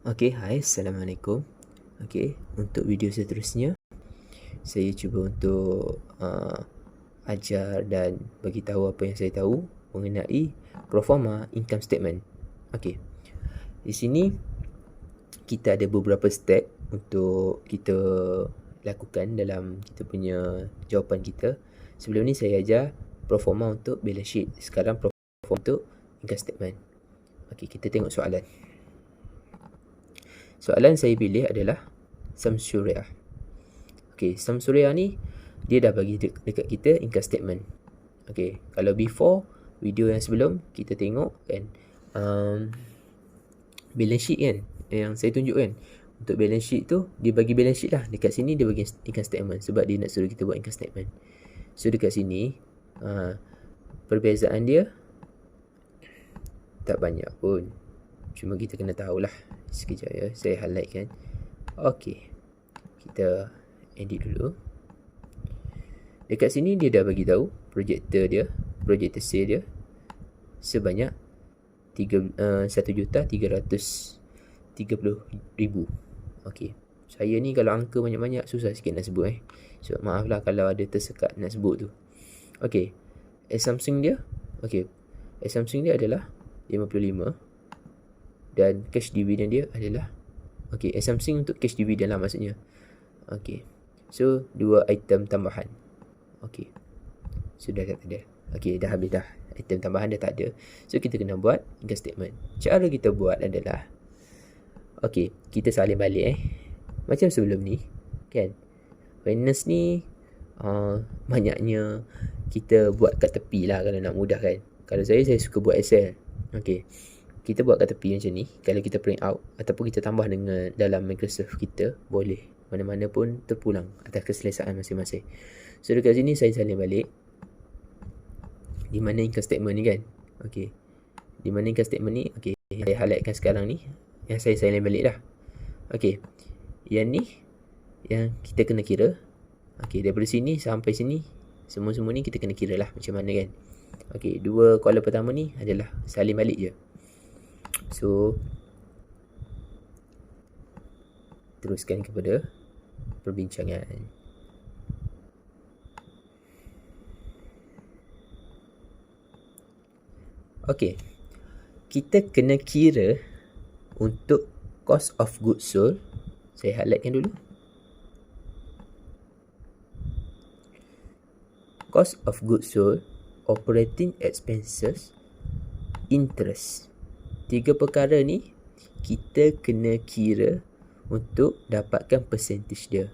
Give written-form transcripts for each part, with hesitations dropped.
Okey, hai, Assalamualaikum. Okey, untuk video seterusnya, saya cuba untuk ajar dan bagi tahu apa yang saya tahu mengenai proforma income statement. Okey, di sini kita ada beberapa step untuk kita lakukan dalam kita punya jawapan kita. Sebelum ni saya ajar proforma untuk balance sheet. Sekarang proforma untuk income statement. Okey, kita tengok soalan. Soalan saya pilih adalah Samsuriah. Okey, Samsuriah ni dia dah bagi dekat kita income statement. Okey, kalau before video yang sebelum kita tengok kan balance sheet kan yang saya tunjuk kan. Untuk balance sheet tu dia bagi balance sheet lah. Dekat sini dia bagi income statement sebab dia nak suruh kita buat income statement. So dekat sini perbezaan dia tak banyak pun. Cuma kita kena tahulah. Sekejap ya, saya highlight kan. Okey, kita edit dulu. Dekat sini dia dah bagi tahu projector sale dia sebanyak 1,330,000. Okey. Saya ni kalau angka banyak-banyak susah sikit nak sebut So maaflah kalau ada tersekat nak sebut tu. Okey. Assumption dia adalah 55 dan cash dividend dia adalah assumption untuk cash dividend lah maksudnya. Okey. So dua item tambahan. Okey. Sudah tak ada. Okey, dah habis dah. Item tambahan dah tak ada. So kita kena buat income statement. Cara kita buat adalah kita salin balik macam sebelum ni kan. Awareness ni banyaknya kita buat kat tepi lah kalau nak mudah kan. Kalau saya suka buat Excel. Okey. Kita buat kat tepi macam ni. Kalau kita print out ataupun kita tambah dengan dalam Microsoft kita, boleh. Mana-mana pun terpulang atas keselesaan masing-masing. So dekat sini saya salin balik. Di mana income statement ni kan. Okey. Di mana income statement ni. Okey. Saya highlightkan sekarang ni. Yang saya salin balik dah. Okey. Yang ni. Yang kita kena kira. Okey. Daripada sini sampai sini. Semua-semua ni kita kena kira lah. Macam mana kan. Okey. Dua kolom pertama ni adalah salin balik je. So. Teruskan kepada perbincangan. Okey. Kita kena kira untuk cost of goods sold. Saya highlightkan dulu. Cost of goods sold, operating expenses, interest. Tiga perkara ni kita kena kira untuk dapatkan percentage dia.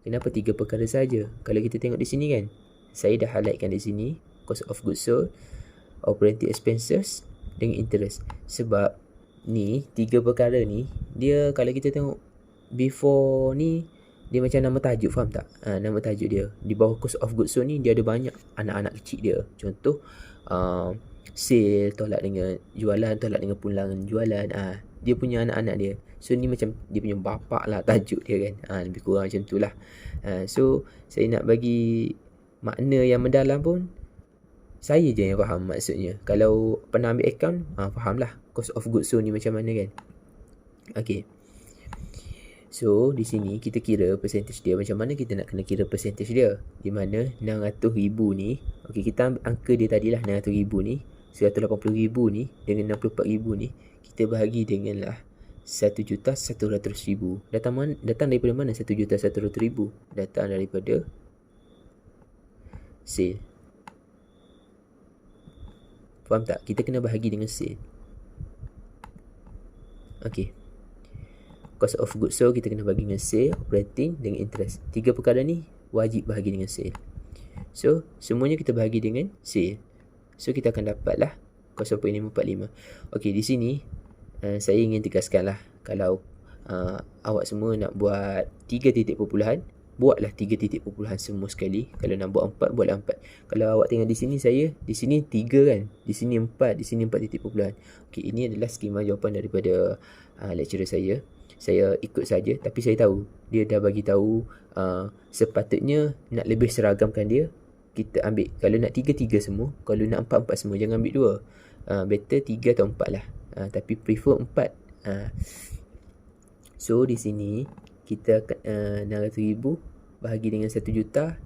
Kenapa tiga perkara saja? Kalau kita tengok di sini kan, saya dah highlightkan di sini cost of goods sold, operating expenses dengan interest. Sebab ni tiga perkara ni dia kalau kita tengok before ni dia macam nama tajuk, faham tak? Nama tajuk dia. Di bawah cost of goods sold ni dia ada banyak anak-anak kecil dia. Contoh sale tolak dengan jualan, tolak dengan pulangan jualan. Dia punya anak-anak dia. So ni macam dia punya bapak lah tajuk dia kan. Lebih kurang macam tu lah. So saya nak bagi makna yang mendalam pun saya je yang faham maksudnya. Kalau pernah ambil account, faham lah cost of goods sold ni macam mana kan. Okay. So di sini kita kira percentage dia. Macam mana kita nak kena kira percentage dia. Di mana 600,000 ni, kita ambil angka dia tadilah 600,000 ni, 180,000 ni dengan 64,000 ni kita bahagi dengan lah 1,100,000. Datang daripada mana 1,100,000? Datang daripada sale. Faham tak? Kita kena bahagi dengan sale. Okay. Cost of goods sold kita kena bagi dengan sale, operating dengan interest. Tiga perkara ni wajib bahagi dengan sale. So semuanya kita bahagi dengan sale. So kita akan dapat lah 0.545. Okay, di sini saya ingin tegaskan lah. Kalau awak semua nak buat 3 titik perpuluhan, buatlah 3 titik perpuluhan semua sekali. Kalau nak buat 4, buatlah 4. Kalau awak tengok di sini saya, di sini 3 kan, di sini 4, di sini 4 titik perpuluhan. Okay, ini adalah skema jawapan daripada lecturer saya. Saya ikut saja, tapi saya tahu dia dah bagi tahu sepatutnya nak lebih seragamkan dia, kita ambil. Kalau nak 3 semua, kalau nak 4 semua, jangan ambil 2. Better 3 atau 4 lah. Tapi prefer 4. So di sini kita akan 600,000 bahagi dengan 1,100,000.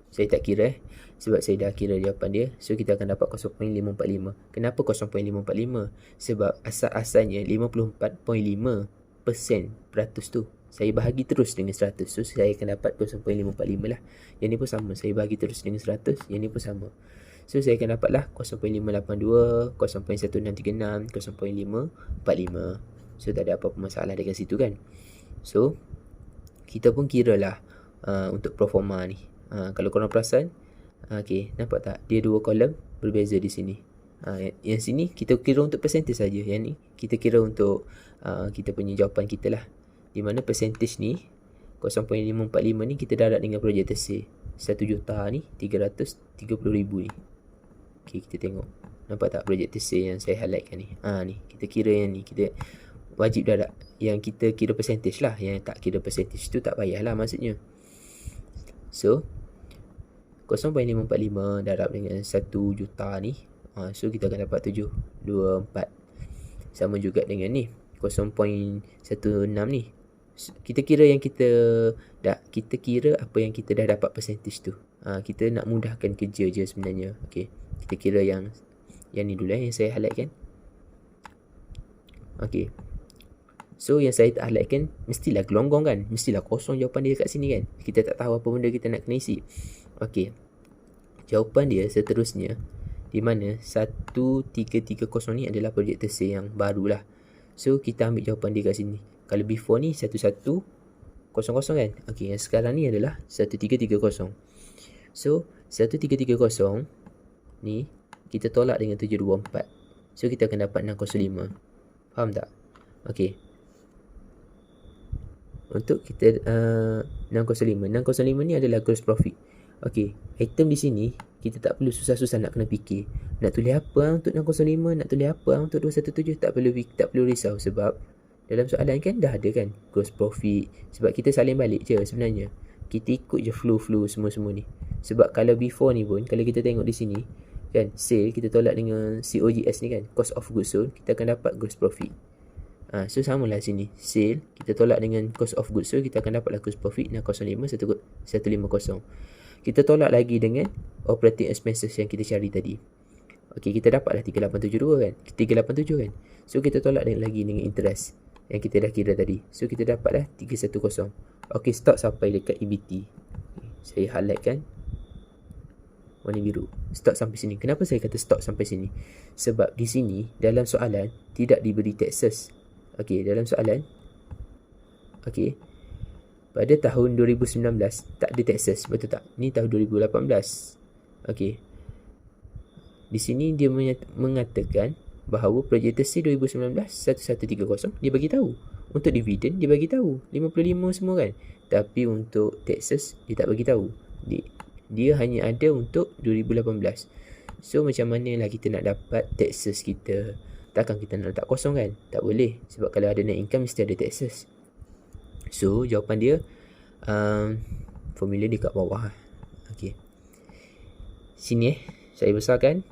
Saya tak kira sebab saya dah kira jawapan dia. So kita akan dapat 0.545. Kenapa 0.545? Sebab asal-asalnya 54.5% peratus tu saya bahagi terus dengan 100. So saya akan dapat 0.545 lah. Yang ni pun sama, saya bahagi terus dengan 100. Yang ni pun sama. So saya akan dapat lah 0.582, 0.1636, 0.545. So tak ada apa-apa masalah dekat situ kan. So kita pun kira lah untuk proforma ni. Kalau korang perasan, okay, nampak tak? Dia dua kolom berbeza di sini. Yang sini kita kira untuk percentage saja. Yang ni kita kira untuk kita punya jawapan kita lah. Di mana percentage ni 0.545 ni kita darat dengan projected sale 1 juta ni 330,000 ni. Okay, kita tengok. Nampak tak projected sale yang saya highlightkan ni? Ni kita kira yang ni, kita wajib darat. Yang kita kira percentage lah. Yang tak kira percentage tu tak payah lah maksudnya. So 0.545 darab dengan 1 juta ni, so kita akan dapat 724. Sama juga dengan ni 0.16 ni. Kita kira yang kita kira apa yang kita dah dapat percentage tu. Kita nak mudahkan kerja je sebenarnya. Okay, kita kira yang ni dulu yang saya highlightkan. Okay, so yang saya tak highlightkan mestilah gelonggong kan, mestilah kosong jawapan dia kat sini kan. Kita tak tahu apa benda kita nak kena isi. Okay, jawapan dia seterusnya, di mana 1330 ni adalah projected sale yang baru lah. So kita ambil jawapan dia kat sini. Kalau before ni 1100 kan. Okay, yang sekarang ni adalah 1330. So 1330 ni kita tolak dengan 724. So kita akan dapat 605. Faham tak? Okay, untuk kita 605 ni adalah gross profit. Okay, item di sini kita tak perlu susah-susah nak kena fikir nak tulis apa untuk 605, nak tulis apa untuk 217. Tak perlu risau sebab dalam soalan kan dah ada kan gross profit. Sebab kita salin balik je sebenarnya. Kita ikut je flow semua-semua ni. Sebab kalau before ni pun, kalau kita tengok di sini kan, sale kita tolak dengan COGS ni kan, cost of goods sold, kita akan dapat gross profit. So samalah sini, sale kita tolak dengan cost of goods sold, kita akan dapatlah gross profit 605 150. Kita tolak lagi dengan operating expenses yang kita cari tadi. Okay, kita dapatlah 3872 kan, 387 kan. So kita tolak lagi dengan interest yang kita dah kira tadi. So kita dapatlah 310. Okay, stop sampai dekat EBT. Saya highlightkan warna biru. Stop sampai sini. Kenapa saya kata stop sampai sini? Sebab di sini dalam soalan tidak diberi taxes. Okay, dalam soalan, okay, pada tahun 2019 tak ada taxes, betul tak? Ni tahun 2018. Okay, di sini dia mengatakan bahawa projected sale 2019 1130 dia bagi tahu. Untuk dividen dia bagi tahu 55 semua kan. Tapi untuk taxes dia tak bagi tahu. Dia hanya ada untuk 2018. So macam manalah kita nak dapat taxes kita? Takkan kita nak letak kosong kan? Tak boleh. Sebab kalau ada net income mesti ada taxes. So jawapan dia formula dia kat bawah. Okay, sini saya besarkan.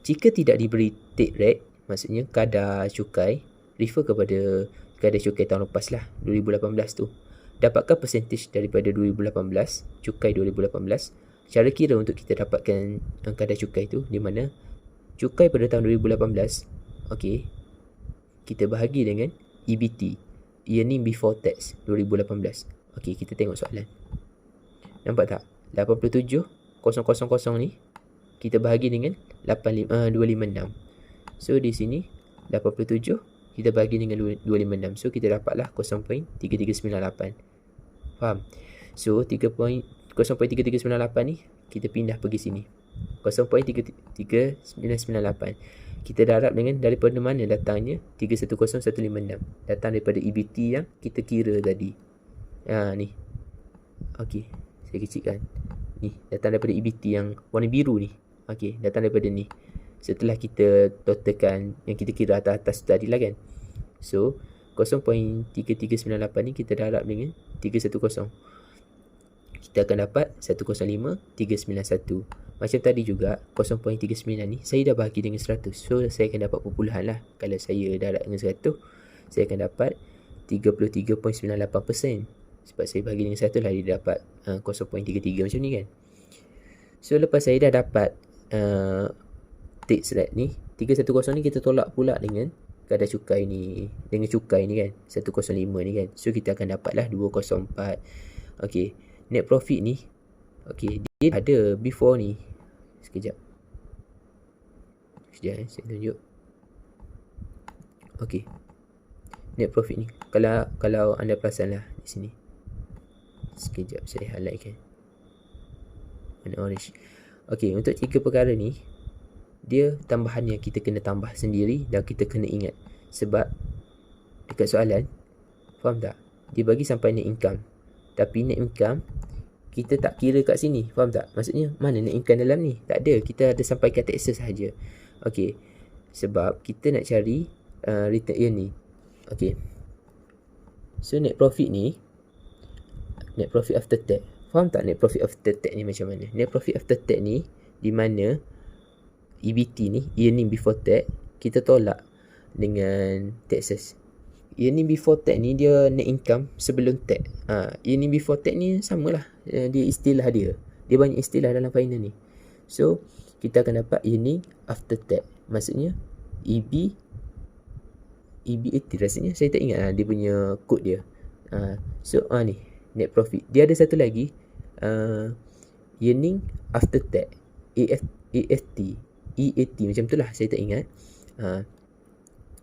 Jika tidak diberi take rate, maksudnya kadar cukai, refer kepada kadar cukai tahun lepas lah, 2018 tu. Dapatkan percentage daripada 2018, cukai 2018. Cara kira untuk kita dapatkan kadar cukai tu, di mana cukai pada tahun 2018, okay, kita bahagi dengan EBT, earning before tax 2018. Okay, kita tengok soalan. Nampak tak? 87,000 ni kita bahagi dengan 256. So di sini 87 kita bahagi dengan 256. So kita dapatlah 0.3398. Faham? So 0.3398 ni kita pindah pergi sini. 0.3398. Kita darab dengan daripada mana datangnya 310156. Datang daripada EBT yang kita kira tadi. Ni. Okey, saya kecilkan. Ni datang daripada EBT yang warna biru ni. Okey, datang daripada ni. Setelah kita totalkan yang kita kira atas tadi lah kan. So 0.3398 ni kita darab dengan 310. Kita akan dapat 105391. Macam tadi juga 0.39 ni saya dah bahagi dengan 100. So saya akan dapat perpuluhan lah. Kalau saya darab dengan 100, saya akan dapat 33.98%. Sebab saya bagi dengan 1 lah, dia dapat 0.33 macam ni kan. So lepas saya dah dapat tax rate ni, 310 ni kita tolak pula dengan kadar cukai ni, dengan cukai ni kan, 105 ni kan. So kita akan dapatlah 204. Okay, net profit ni, okay, dia ada before ni. Sekejap saya tunjuk. Okay, net profit ni, kalau anda perasan lah di sini. Sekejap saya highlight kan, warna orange. Okay, untuk 3 perkara ni, dia tambahan yang kita kena tambah sendiri dan kita kena ingat. Sebab dekat soalan, faham tak? Dia bagi sampai net income, tapi net income kita tak kira kat sini. Faham tak? Maksudnya mana net income dalam ni? Tak ada. Kita ada sampai kat taxes sahaja. Okay, sebab kita nak cari return year ni. Okay, so net profit ni, net profit after tax. Faham tak net profit after tax ni macam mana? Net profit after tax ni, di mana EBT ni, earning before tax, kita tolak dengan taxes. Earning before tax ni dia net income sebelum tax. Earning before tax ni samalah, dia istilah dia. Dia banyak istilah dalam finance ni. So kita akan dapat earning after tax. Maksudnya EBT rasanya saya tak ingat dia punya kod dia. So ni net profit. Dia ada satu lagi, earning after tax, EAT macam tu lah, saya tak ingat.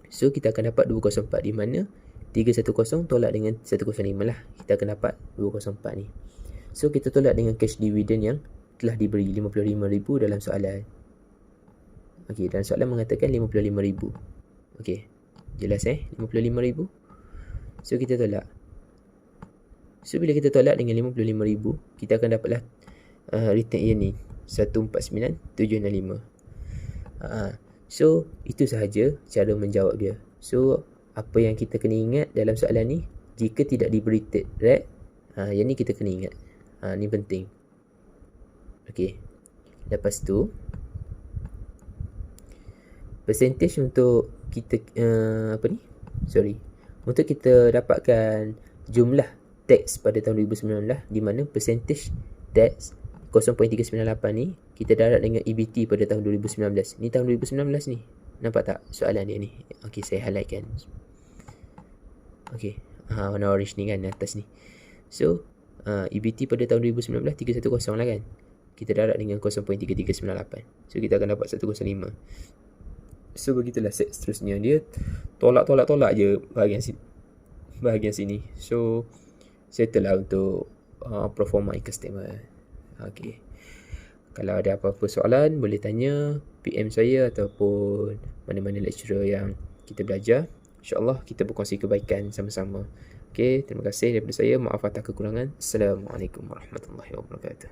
So kita akan dapat 204, di mana 310 tolak dengan 105 lah, kita akan dapat 204 ni. So kita tolak dengan cash dividend yang telah diberi 55,000 dalam soalan. Okey, dalam soalan mengatakan 55,000. Okey, jelas 55,000. So kita tolak. So bila kita tolak dengan 55,000, kita akan dapatlah return year ni 149,765. So itu sahaja cara menjawab dia. So apa yang kita kena ingat dalam soalan ni, jika tidak diberi tax rate, yang ni kita kena ingat. Ni penting. Okey, lepas tu percentage untuk kita untuk kita dapatkan jumlah tax pada tahun 2019, di mana percentage tax 0.398 ni kita darat dengan EBT pada tahun 2019. Ni tahun 2019 ni. Nampak tak soalan dia ni? Okey, saya highlightkan. Okey, warna orange ni kan atas ni. So EBT pada tahun 2019 310 lah kan. Kita darat dengan 0.3398. So kita akan dapat 105. So begitulah set seterusnya. Dia tolak je bahagian sini. So settle lah untuk performa income statement. Okay, kalau ada apa-apa soalan boleh tanya, PM saya ataupun mana-mana lecturer yang kita belajar. InsyaAllah kita berkongsi kebaikan sama-sama. Okay, terima kasih daripada saya. Maaf atas kekurangan. Assalamualaikum warahmatullahi wabarakatuh.